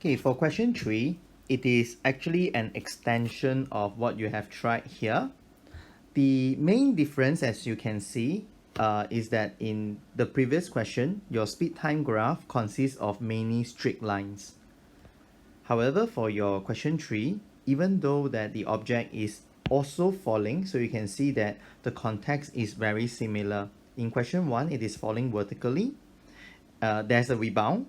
Okay, for question 3, it is actually an extension of what you have tried here. The main difference, as you can see, is that in the previous question, your speed time graph consists of many straight lines. However, for your question 3, even though that the object is also falling, so you can see that the context is very similar. In question 1, it is falling vertically. There's a rebound.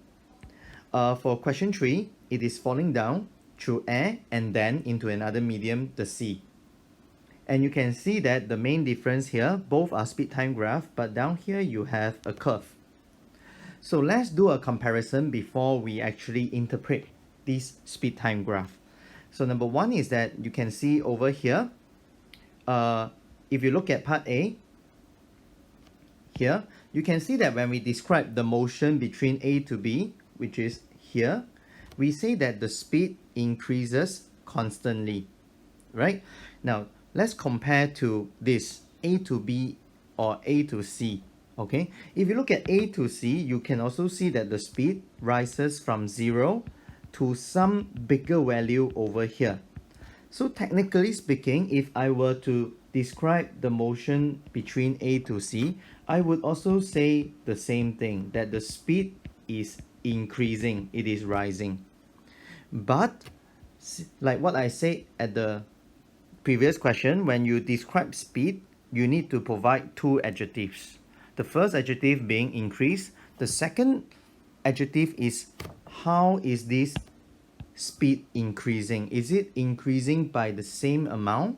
For question 3, it is falling down through air and then into another medium, the sea. And you can see that the main difference here, both are speed time graph, but down here you have a curve. So let's do a comparison before we actually interpret this speed time graph. So number one is that you can see over here, if you look at part A, here, you can see that when we describe the motion between A to B, which is here, we say that the speed increases constantly, right? Now, let's compare to this A to B or A to C, okay? If you look at A to C, you can also see that the speed rises from 0 to some bigger value over here. So technically speaking, if I were to describe the motion between A to C, I would also say the same thing, that the speed is increasing, it is rising. But like what I said at the previous question, when you describe speed, you need to provide two adjectives. The first adjective being increase. The second adjective is how is this speed increasing? Is it increasing by the same amount?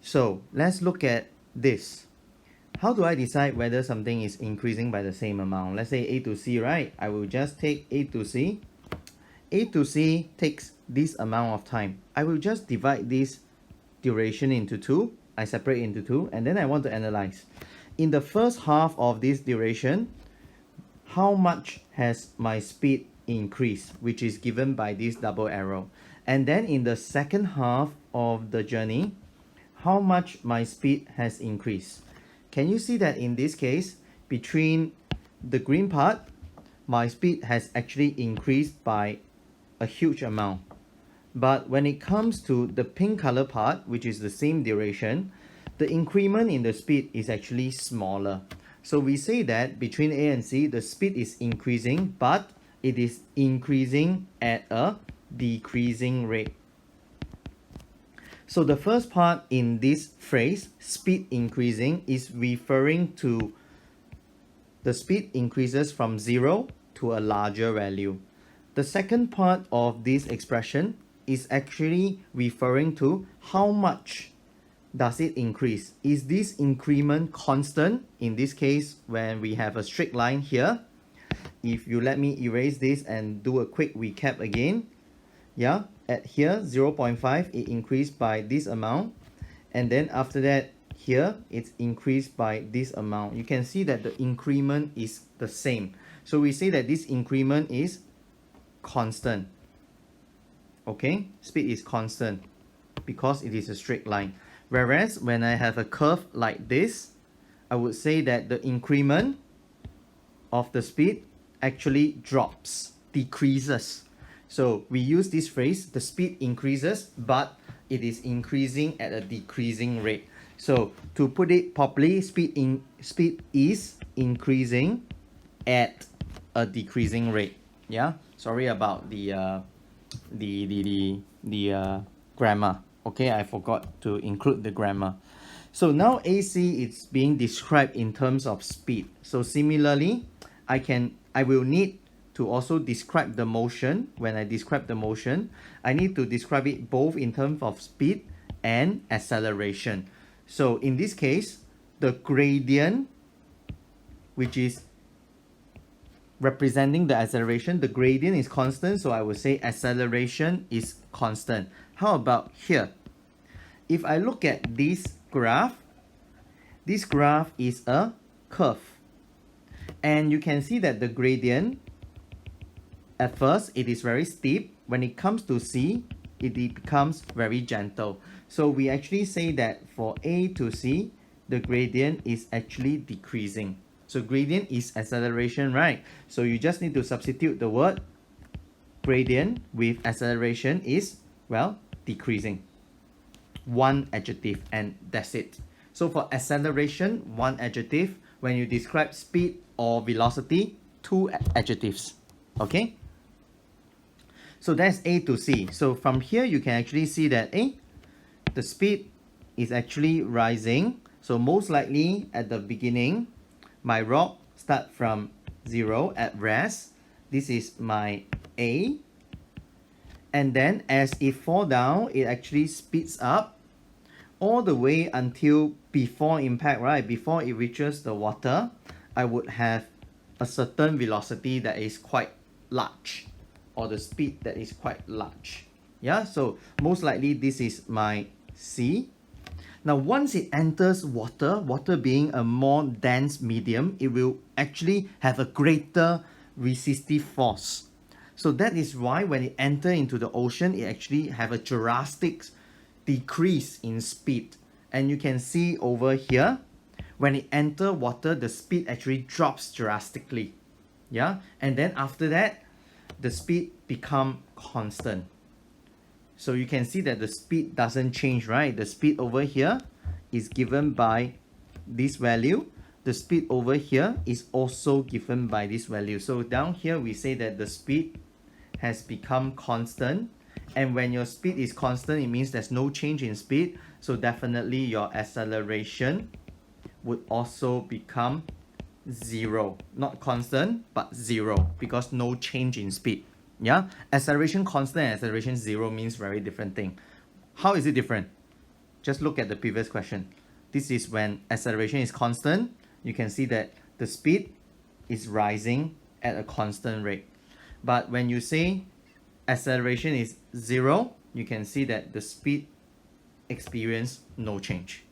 So let's look at this. How do I decide whether something is increasing by the same amount? Let's say A to C, right? I will just take A to C. A to C takes this amount of time. I will just divide this duration into two. I separate into two, and then I want to analyze. In the first half of this duration, how much has my speed increased, which is given by this double arrow? And then in the second half of the journey, how much my speed has increased? Can you see that in this case, between the green part, my speed has actually increased by a huge amount. But when it comes to the pink color part, which is the same duration, the increment in the speed is actually smaller. So we say that between A and C, the speed is increasing, but it is increasing at a decreasing rate. So the first part in this phrase, speed increasing, is referring to the speed increases from 0 to a larger value. The second part of this expression is actually referring to how much does it increase. Is this increment constant? In this case, when we have a straight line here, if you let me erase this and do a quick recap again, yeah, at here 0.5 it increased by this amount, and then after that here it's increased by this amount. You can see that the increment is the same, so we say that this increment is constant. Okay, speed is constant because it is a straight line. Whereas when I have a curve like this, I would say that the increment of the speed actually drops, decreases. So we use this phrase, the speed increases, but it is increasing at a decreasing rate. So to put it properly, speed is increasing at a decreasing rate. Yeah, sorry about the grammar. Okay, I forgot to include the grammar. So now AC is being described in terms of speed. So similarly, I will need to also describe the motion. When I describe the motion, I need to describe it both in terms of speed and acceleration. So in this case, the gradient, which is representing the acceleration, the gradient is constant, so I would say acceleration is constant. How about here? If I look at this graph is a curve. And you can see that the gradient, at first, it is very steep. When it comes to C, it becomes very gentle. So we actually say that for A to C, the gradient is actually decreasing. So gradient is acceleration, right? So you just need to substitute the word gradient with acceleration is, well, decreasing. One adjective and that's it. So for acceleration, one adjective. When you describe speed or velocity, two adjectives. Okay? So that's A to C. So from here, you can actually see that the speed is actually rising. So most likely at the beginning, my rock start from 0 at rest. This is my A. And then as it fall down, it actually speeds up all the way until before impact, right? Before it reaches the water, I would have a certain velocity that is quite large, or the speed that is quite large. Yeah, so most likely this is my C. Now once it enters water, water being a more dense medium, it will actually have a greater resistive force. So that is why when it enter into the ocean, it actually have a drastic decrease in speed. And you can see over here, when it enter water, the speed actually drops drastically. Yeah, and then after that, the speed become constant. So you can see that the speed doesn't change, right? The speed over here is given by this value. The speed over here is also given by this value. So down here, we say that the speed has become constant. And when your speed is constant, it means there's no change in speed. So definitely your acceleration would also become 0. Not constant, but 0, because no change in speed. Yeah, acceleration constant and acceleration 0 means very different thing. How is it different? Just look at the previous question. This is when acceleration is constant. You can see that the speed is rising at a constant rate. But when you say acceleration is 0, you can see that the speed experience no change.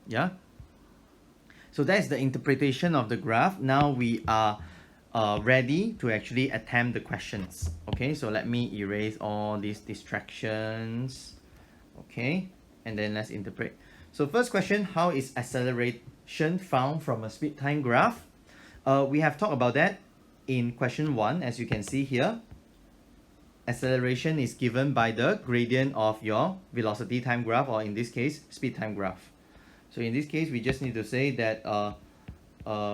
Yeah. So that's the interpretation of the graph. Now we are ready to actually attempt the questions. Okay, so let me erase all these distractions. Okay, and then let's interpret. So first question, how is acceleration found from a speed time graph? We have talked about that in question 1. As you can see here, acceleration is given by the gradient of your velocity time graph, or in this case, speed time graph. So in this case, we just need to say that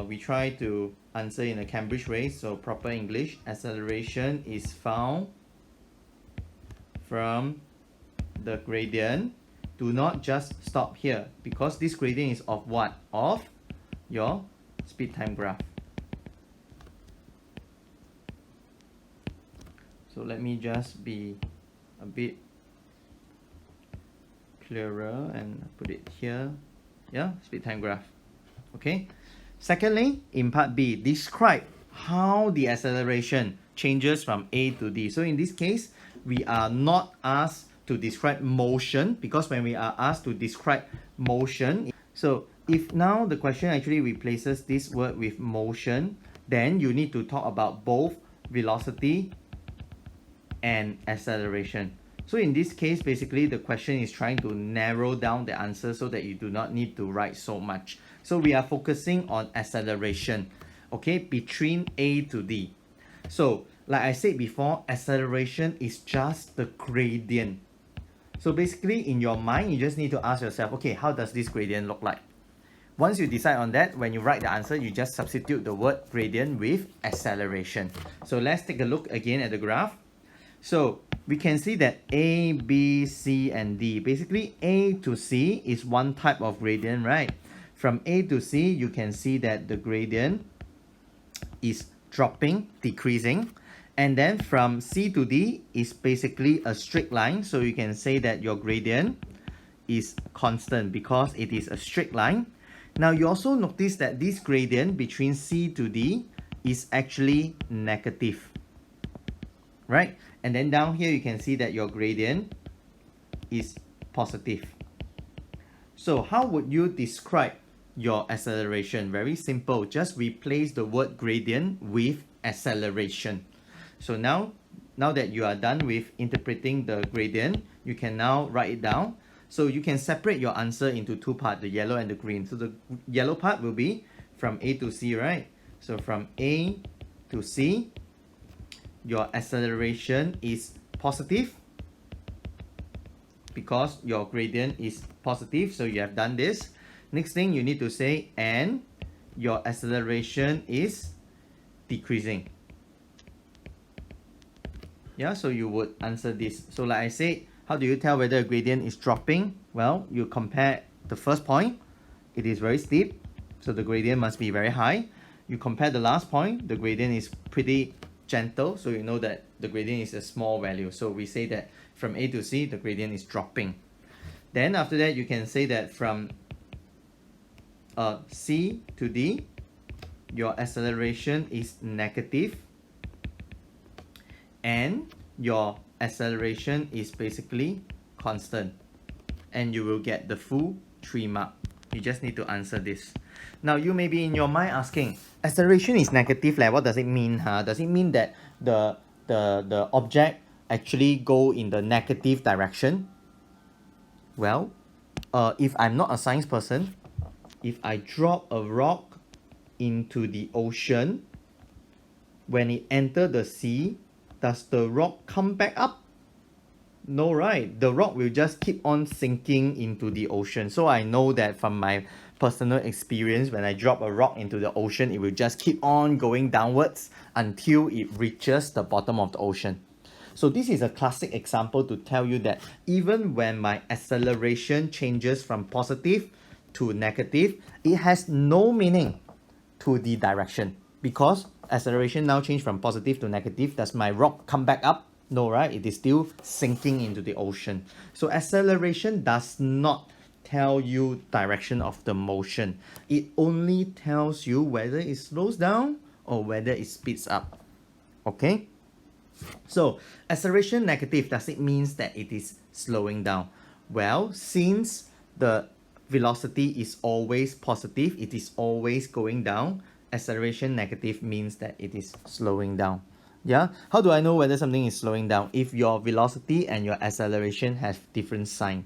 we try to answer in a Cambridge way. So proper English, acceleration is found from the gradient. Do not just stop here, because this gradient is of what? Of your speed time graph. So let me just be a bit clearer and put it here. Yeah, speed time graph. Okay. Secondly, in part B, describe how the acceleration changes from A to D. So in this case, we are not asked to describe motion, because when we are asked to describe motion, so if now the question actually replaces this word with motion, then you need to talk about both velocity and acceleration. So in this case, basically the question is trying to narrow down the answer so that you do not need to write so much. So we are focusing on acceleration, okay, between A to D. So like I said before, acceleration is just the gradient. So basically in your mind, you just need to ask yourself, okay, how does this gradient look like? Once you decide on that, when you write the answer, you just substitute the word gradient with acceleration. So let's take a look again at the graph. So we can see that A, B, C, and D. Basically, A to C is one type of gradient, right? From A to C, you can see that the gradient is dropping, decreasing. And then from C to D is basically a straight line. So you can say that your gradient is constant because it is a straight line. Now you also notice that this gradient between C to D is actually negative, right? And then down here you can see that your gradient is positive. So how would you describe your acceleration? Very simple, just replace the word gradient with acceleration. So now that you are done with interpreting the gradient, you can now write it down. So you can separate your answer into two parts, the yellow and the green. So the yellow part will be from A to C, right? So from A to C, your acceleration is positive because your gradient is positive, so you have done this. Next thing you need to say, and your acceleration is decreasing. Yeah, so you would answer this. So like I said, how do you tell whether a gradient is dropping? Well, you compare the first point, it is very steep, so the gradient must be very high. You compare the last point, the gradient is pretty gentle, so you know that the gradient is a small value. So we say that from A to C, the gradient is dropping. Then after that, you can say that from C to D, your acceleration is negative, and your acceleration is basically constant, and you will get the full 3 mark. You just need to answer this. Now you may be in your mind asking, acceleration is negative, like what does it mean? Does it mean that the object actually go in the negative direction? Well, if I'm not a science person, if I drop a rock into the ocean, when it enters the sea, does the rock come back up? No, right? The rock will just keep on sinking into the ocean. So I know that from my personal experience, when I drop a rock into the ocean, it will just keep on going downwards until it reaches the bottom of the ocean. So this is a classic example to tell you that even when my acceleration changes from positive to negative, it has no meaning to the direction, because acceleration now changed from positive to negative. Does my rock come back up? No, right? It is still sinking into the ocean. So acceleration does not tell you direction of the motion. It only tells you whether it slows down or whether it speeds up. Okay? So acceleration negative, does it mean that it is slowing down? Well, since the velocity is always positive, it is always going down, acceleration negative means that it is slowing down. Yeah, how do I know whether something is slowing down? If your velocity and your acceleration have different sign.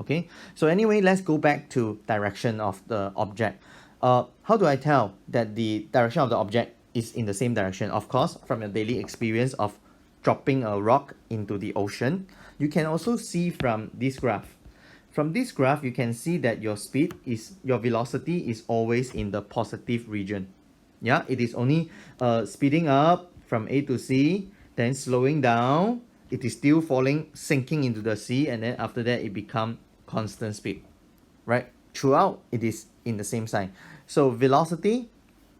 Okay, so anyway, let's go back to direction of the object. How do I tell that the direction of the object is in the same direction? Of course, from your daily experience of dropping a rock into the ocean. You can also see from this graph. From this graph, you can see that your velocity is always in the positive region. Yeah, it is only speeding up from A to C, then slowing down, it is still falling, sinking into the sea, and then after that it becomes constant speed, right? Throughout, it is in the same sign. So velocity,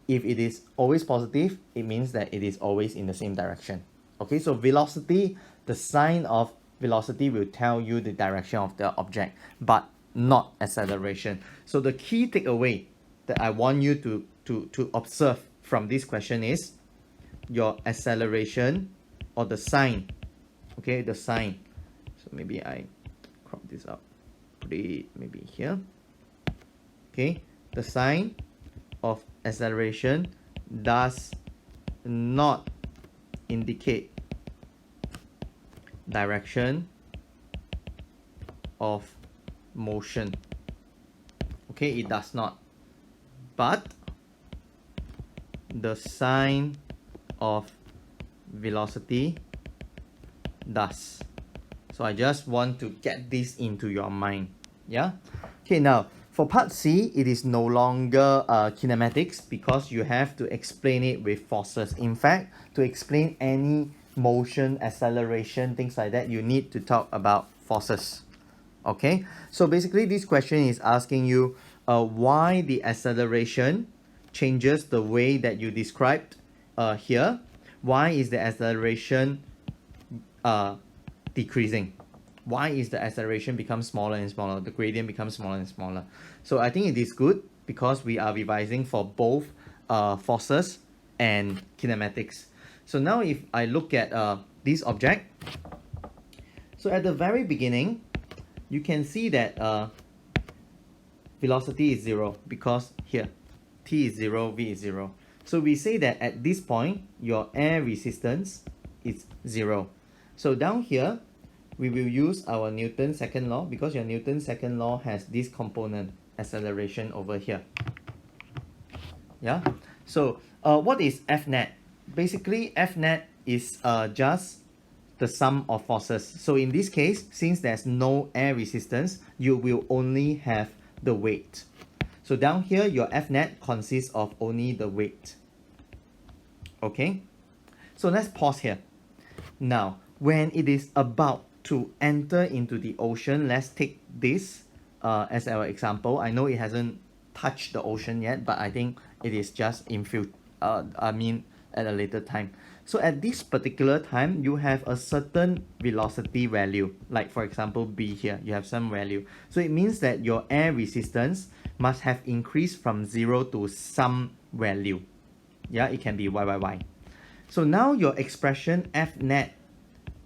if it is always positive, it means that it is always in the same direction. Okay, so velocity, the sign of velocity will tell you the direction of the object, but not acceleration. So the key takeaway that I want you to observe from this question is your acceleration, or the sign. Okay, the sign. So maybe I crop this up, put it maybe here. Okay, the sign of acceleration does not indicate direction of motion. Okay, it does not. But the sign of velocity does. So I just want to get this into your mind. Yeah. Okay, now for part C, it is no longer kinematics, because you have to explain it with forces. In fact, to explain any motion, acceleration, things like that, you need to talk about forces. Okay, so basically this question is asking you why the acceleration changes the way that you described here. Why is the acceleration decreasing? Why is the acceleration become smaller and smaller? The gradient becomes smaller and smaller. So I think it is good because we are revising for both forces and kinematics. So now if I look at this object, so at the very beginning, you can see that velocity is 0 because here, t is 0, v is 0. So we say that at this point, your air resistance is 0. So down here, we will use our Newton's second law, because your Newton's second law has this component, acceleration over here. Yeah. So what is F net? Basically, F net is just the sum of forces. So in this case, since there's no air resistance, you will only have the weight. So down here, your F net consists of only the weight. Okay, so let's pause here. Now, when it is about to enter into the ocean, let's take this as our example. I know it hasn't touched the ocean yet, but I think it is just in at a later time. So at this particular time, you have a certain velocity value, like for example B here, you have some value. So it means that your air resistance must have increased from 0 to some value. Yeah, it can be y. So now your expression F net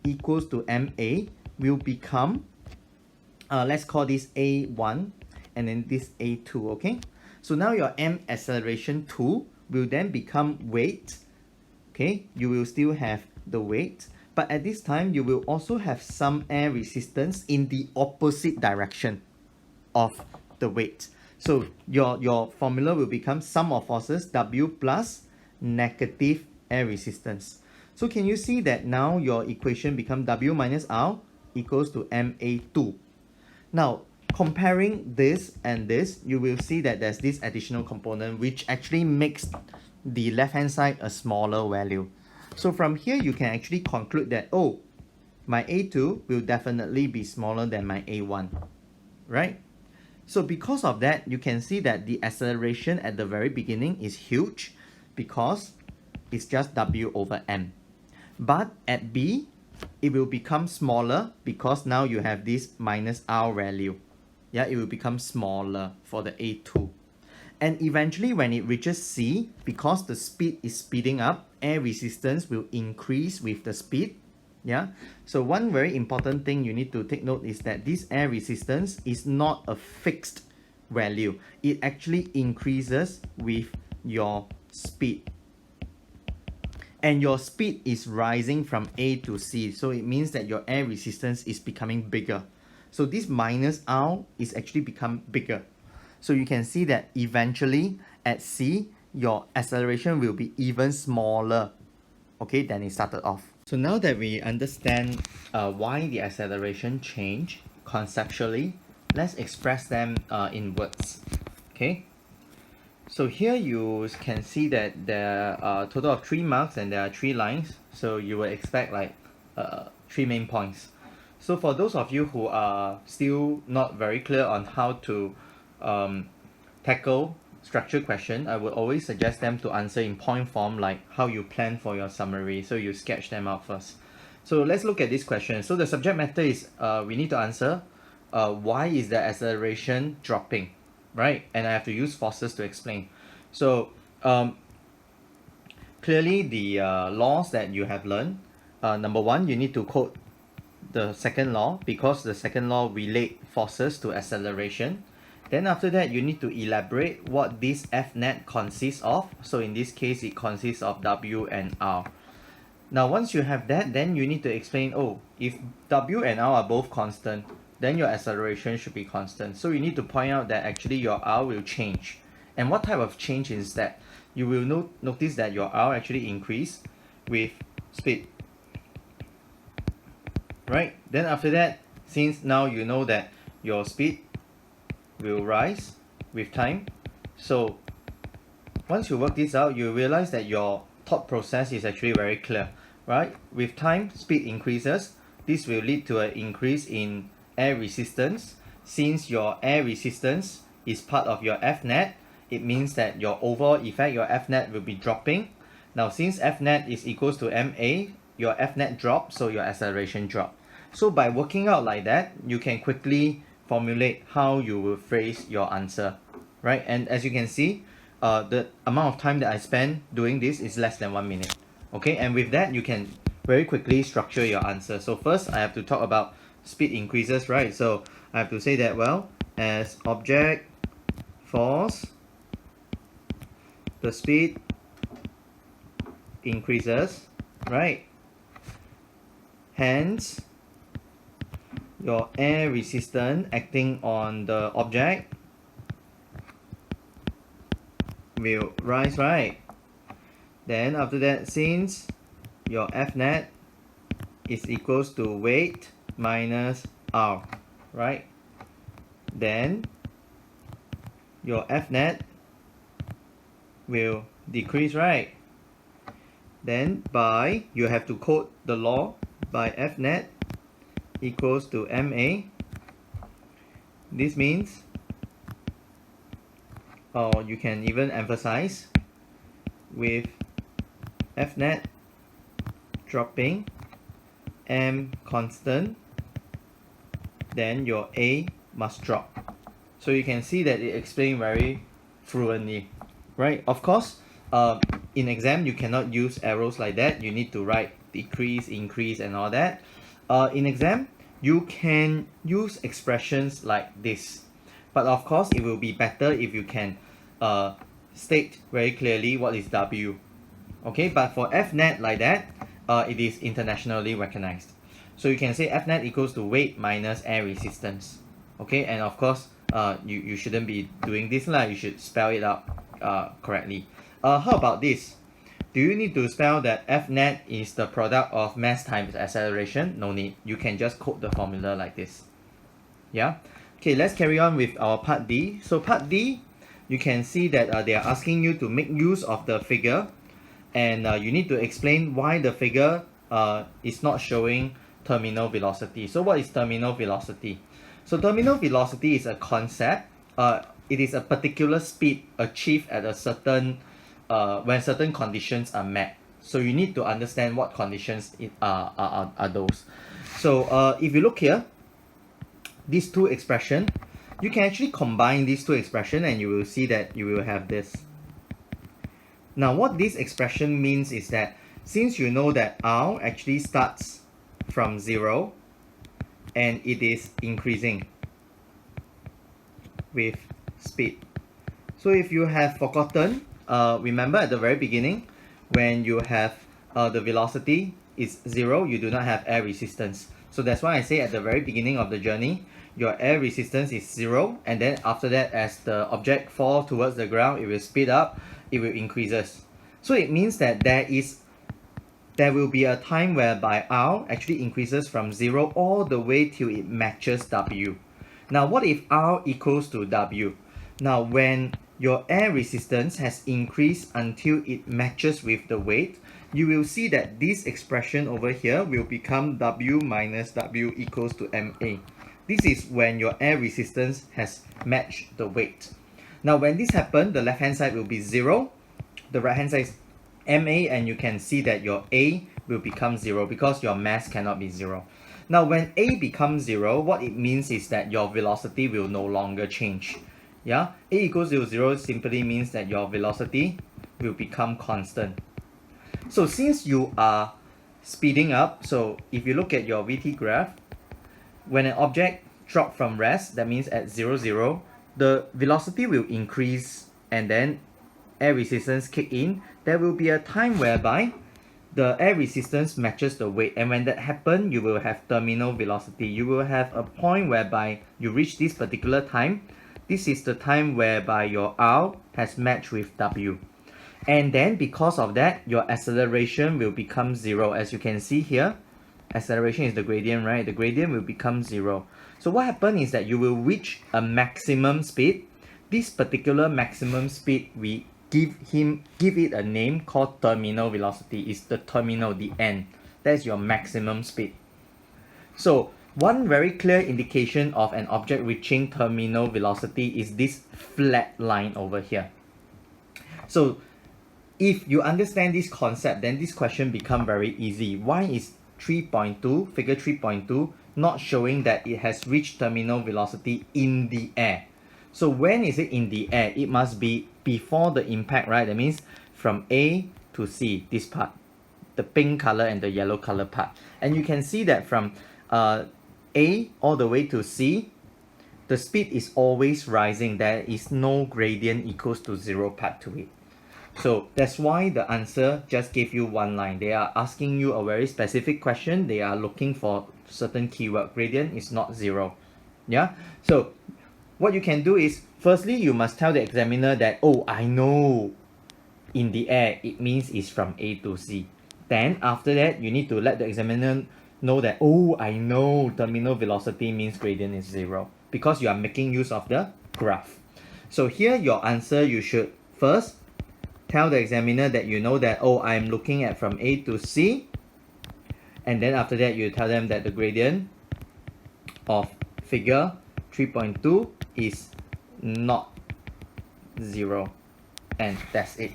equals to MA will become, let's call this A1 and then this A2, okay? So now your M acceleration 2 will then become weight, okay? You will still have the weight, but at this time you will also have some air resistance in the opposite direction of the weight. So your formula will become sum of forces W plus negative air resistance. So can you see that now your equation become W minus R equals to MA2. Now comparing this and this, you will see that there's this additional component which actually makes the left hand side a smaller value. So from here you can actually conclude that, oh, my A2 will definitely be smaller than my A1, right? So because of that, you can see that the acceleration at the very beginning is huge because it's just W over M. But at B, it will become smaller because now you have this minus R value. Yeah, it will become smaller for the A2. And eventually when it reaches C, because the speed is speeding up, air resistance will increase with the speed. Yeah, so one very important thing you need to take note is that this air resistance is not a fixed value. It actually increases with your speed. And your speed is rising from A to C, so it means that your air resistance is becoming bigger. So this minus R is actually become bigger. So you can see that eventually at C, your acceleration will be even smaller, okay, than it started off. So now that we understand why the acceleration changed conceptually, let's express them in words, okay? So here you can see that there are a total of 3 marks and there are 3 lines. So you would expect like 3 main points. So for those of you who are still not very clear on how to tackle structured question, I would always suggest them to answer in point form, like how you plan for your summary. So you sketch them out first. So let's look at this question. So the subject matter is we need to answer why is the acceleration dropping, right? And I have to use forces to explain. So clearly the laws that you have learned, number one, you need to quote the second law because the second law relate forces to acceleration. Then after that, you need to elaborate what this F net consists of. So in this case, it consists of W and R. Now, once you have that, then you need to explain, oh, if W and R are both constant, then your acceleration should be constant. So you need to point out that actually your R will change. And what type of change is that? You will notice that your R actually increase with speed. Right? Then after that, since now you know that your speed will rise with time, so once you work this out, you realize that your thought process is actually very clear, right? With time, speed increases. This will lead to an increase in air resistance. Since your air resistance is part of your F net, it means that your overall effect, your F net will be dropping. Now, since F net is equals to MA, your F net drops, so your acceleration drop. So by working out like that, you can quickly formulate how you will phrase your answer, right? And as you can see, the amount of time that I spend doing this is less than 1 minute. Okay, and with that, you can very quickly structure your answer. So first, I have to talk about speed increases, right? So I have to say that, well, as object falls, the speed increases, right? Hence, your air resistance acting on the object will rise, right? Then after that, since your F net is equals to weight minus R, right? Then your F net will decrease, right? Then by, you have to quote the law, by F net equals to MA. This means, or you can even emphasize, with F net dropping, M constant, then your A must drop. So you can see that it explained very fluently, right? Of course, in exam you cannot use arrows like that. You need to write decrease, increase, and all that. In exam, you can use expressions like this, but of course it will be better if you can state very clearly what is W. Okay, but for F net like that, it is internationally recognized. So you can say F net equals to weight minus air resistance. Okay, and of course, you shouldn't be doing this lah. You should spell it out correctly. How about this? Do you need to spell that F net is the product of mass times acceleration? No need. You can just quote the formula like this. Yeah. Okay, let's carry on with our part D. So part D, you can see that they are asking you to make use of the figure, and you need to explain why the figure is not showing terminal velocity. So what is terminal velocity? So terminal velocity is a concept. It is a particular speed achieved at a certain when certain conditions are met. So you need to understand what conditions are those. So if you look here, these two expressions, you can actually combine these two expressions and you will see that you will have this. Now what this expression means is that since you know that R actually starts from 0 and it is increasing with speed. So if you have forgotten, remember at the very beginning when you have the velocity is 0, you do not have air resistance. So that's why I say at the very beginning of the journey, your air resistance is 0, and then after that, as the object falls towards the ground, it will speed up, it will increases. So it means that there will be a time whereby R actually increases from 0 all the way till it matches W. Now what if R equals to W? Now when your air resistance has increased until it matches with the weight, you will see that this expression over here will become W minus W equals to MA. This is when your air resistance has matched the weight. Now when this happens, the left hand side will be 0, the right hand side is MA, and you can see that your A will become 0 because your mass cannot be 0. Now when A becomes 0, what it means is that your velocity will no longer change. Yeah, A equals to 0 simply means that your velocity will become constant. So since you are speeding up, so if you look at your VT graph, when an object drops from rest, that means at 0, 0, the velocity will increase and then air resistance kick in. There will be a time whereby the air resistance matches the weight, and when that happens, you will have terminal velocity. You will have a point whereby you reach this particular time. This is the time whereby your R has matched with W. And then because of that, your acceleration will become 0. As you can see here, acceleration is the gradient, right? The gradient will become 0. So what happens is that you will reach a maximum speed. This particular maximum speed, we give it a name called terminal velocity. It's the terminal, the end. That's your maximum speed. So one very clear indication of an object reaching terminal velocity is this flat line over here. So if you understand this concept, then this question become very easy. Why is 3.2, figure 3.2, not showing that it has reached terminal velocity in the air? So when is it in the air? It must be before the impact, right? That means from A to C, this part, the pink color and the yellow color part. And you can see that from A all the way to C, the speed is always rising. There is no gradient equals to 0 part to it. So that's why the answer just gave you one line. They are asking you a very specific question. They are looking for certain keyword. Gradient is not 0. Yeah. So what you can do is, firstly, you must tell the examiner that, oh, I know in the air, it means it's from A to C. Then after that, you need to let the examiner know that, oh, I know terminal velocity means gradient is 0 because you are making use of the graph. So here your answer, you should first tell the examiner that you know that, oh, I'm looking at from A to C, and then after that you tell them that the gradient of figure 3.2 is not 0, and that's it.